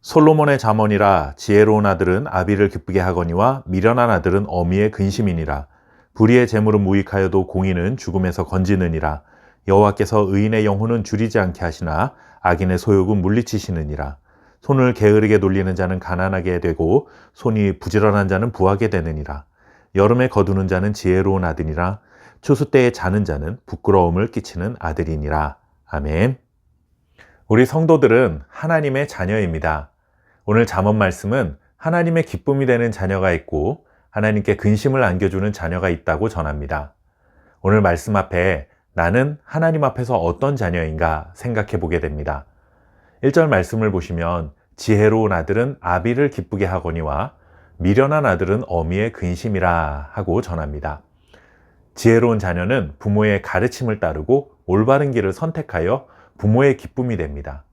솔로몬의 잠언이라. 지혜로운 아들은 아비를 기쁘게 하거니와 미련한 아들은 어미의 근심이니라. 불의의 재물은 무익하여도 공의는 죽음에서 건지느니라. 여호와께서 의인의 영혼은 줄이지 않게 하시나 악인의 소욕은 물리치시느니라. 손을 게으르게 돌리는 자는 가난하게 되고 손이 부지런한 자는 부하게 되느니라. 여름에 거두는 자는 지혜로운 아들이라. 추수 때에 자는 자는 부끄러움을 끼치는 아들이니라. 아멘. 우리 성도들은 하나님의 자녀입니다. 오늘 잠언 말씀은 하나님의 기쁨이 되는 자녀가 있고 하나님께 근심을 안겨주는 자녀가 있다고 전합니다. 오늘 말씀 앞에 나는 하나님 앞에서 어떤 자녀인가 생각해 보게 됩니다. 1절 말씀을 보시면 지혜로운 아들은 아비를 기쁘게 하거니와 미련한 아들은 어미의 근심이라 하고 전합니다. 지혜로운 자녀는 부모의 가르침을 따르고 올바른 길을 선택하여 부모의 기쁨이 됩니다.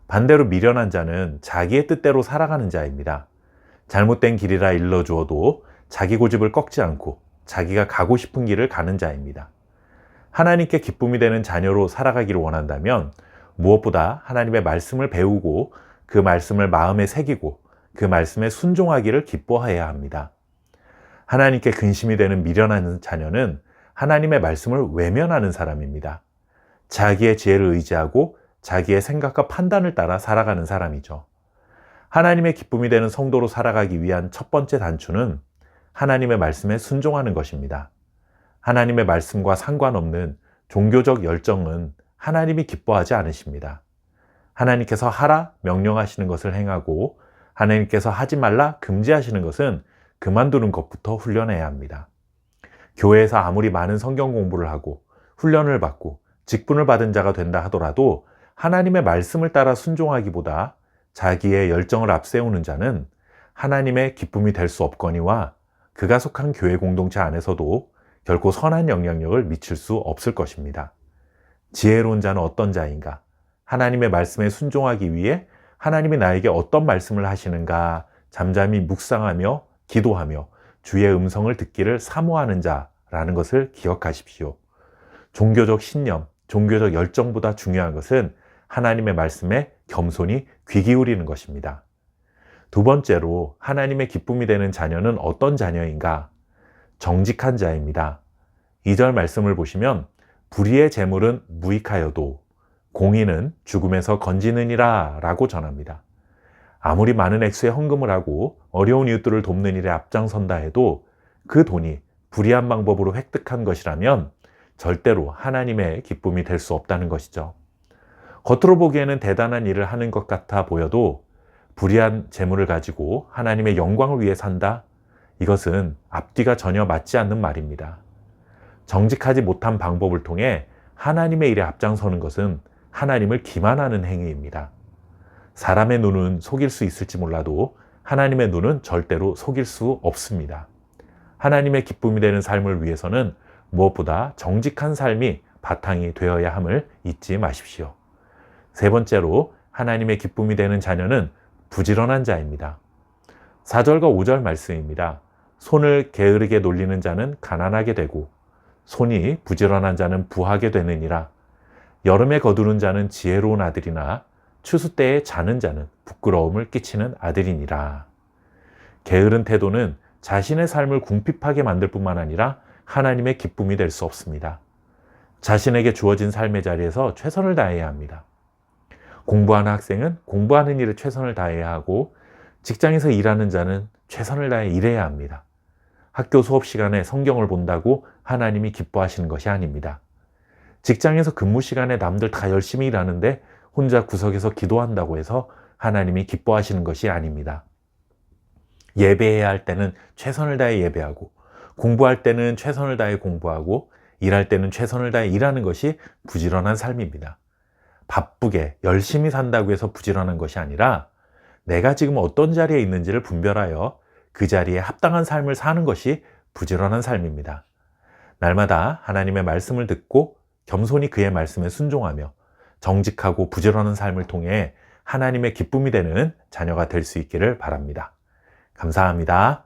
반대로 미련한 자는 자기의 뜻대로 살아가는 자입니다. 잘못된 길이라 일러주어도 자기 고집을 꺾지 않고 자기가 가고 싶은 길을 가는 자입니다. 하나님께 기쁨이 되는 자녀로 살아가기를 원한다면 무엇보다 하나님의 말씀을 배우고 그 말씀을 마음에 새기고 그 말씀에 순종하기를 기뻐해야 합니다. 하나님께 근심이 되는 미련한 자녀는 하나님의 말씀을 외면하는 사람입니다. 자기의 지혜를 의지하고 자기의 생각과 판단을 따라 살아가는 사람이죠. 하나님의 기쁨이 되는 성도로 살아가기 위한 첫 번째 단추는 하나님의 말씀에 순종하는 것입니다. 하나님의 말씀과 상관없는 종교적 열정은 하나님이 기뻐하지 않으십니다. 하나님께서 하라 명령하시는 것을 행하고 하나님께서 하지 말라 금지하시는 것은 그만두는 것부터 훈련해야 합니다. 교회에서 아무리 많은 성경 공부를 하고 훈련을 받고 직분을 받은 자가 된다 하더라도 하나님의 말씀을 따라 순종하기보다 자기의 열정을 앞세우는 자는 하나님의 기쁨이 될 수 없거니와 그가 속한 교회 공동체 안에서도 결코 선한 영향력을 미칠 수 없을 것입니다. 지혜로운 자는 어떤 자인가? 하나님의 말씀에 순종하기 위해 하나님이 나에게 어떤 말씀을 하시는가 잠잠히 묵상하며 기도하며 주의 음성을 듣기를 사모하는 자라는 것을 기억하십시오. 종교적 신념, 종교적 열정보다 중요한 것은 하나님의 말씀에 겸손히 귀 기울이는 것입니다. 두 번째로 하나님의 기쁨이 되는 자녀는 어떤 자녀인가? 정직한 자입니다. 2절 말씀을 보시면 불의의 재물은 무익하여도 공의는 죽음에서 건지느니라 라고 전합니다. 아무리 많은 액수의 헌금을 하고 어려운 이웃들을 돕는 일에 앞장선다 해도 그 돈이 불의한 방법으로 획득한 것이라면 절대로 하나님의 기쁨이 될 수 없다는 것이죠. 겉으로 보기에는 대단한 일을 하는 것 같아 보여도 불의한 재물을 가지고 하나님의 영광을 위해 산다? 이것은 앞뒤가 전혀 맞지 않는 말입니다. 정직하지 못한 방법을 통해 하나님의 일에 앞장서는 것은 하나님을 기만하는 행위입니다. 사람의 눈은 속일 수 있을지 몰라도 하나님의 눈은 절대로 속일 수 없습니다. 하나님의 기쁨이 되는 삶을 위해서는 무엇보다 정직한 삶이 바탕이 되어야 함을 잊지 마십시오. 세 번째로 하나님의 기쁨이 되는 자녀는 부지런한 자입니다. 4절과 5절 말씀입니다. 손을 게으르게 놀리는 자는 가난하게 되고 손이 부지런한 자는 부하게 되느니라. 여름에 거두는 자는 지혜로운 아들이나 추수 때에 자는 자는 부끄러움을 끼치는 아들이니라. 게으른 태도는 자신의 삶을 궁핍하게 만들 뿐만 아니라 하나님의 기쁨이 될 수 없습니다. 자신에게 주어진 삶의 자리에서 최선을 다해야 합니다. 공부하는 학생은 공부하는 일에 최선을 다해야 하고 직장에서 일하는 자는 최선을 다해 일해야 합니다. 학교 수업 시간에 성경을 본다고 하나님이 기뻐하시는 것이 아닙니다. 직장에서 근무 시간에 남들 다 열심히 일하는데 혼자 구석에서 기도한다고 해서 하나님이 기뻐하시는 것이 아닙니다. 예배해야 할 때는 최선을 다해 예배하고 공부할 때는 최선을 다해 공부하고 일할 때는 최선을 다해 일하는 것이 부지런한 삶입니다. 바쁘게 열심히 산다고 해서 부지런한 것이 아니라 내가 지금 어떤 자리에 있는지를 분별하여 그 자리에 합당한 삶을 사는 것이 부지런한 삶입니다. 날마다 하나님의 말씀을 듣고 겸손히 그의 말씀에 순종하며 정직하고 부지런한 삶을 통해 하나님의 기쁨이 되는 자녀가 될 수 있기를 바랍니다. 감사합니다.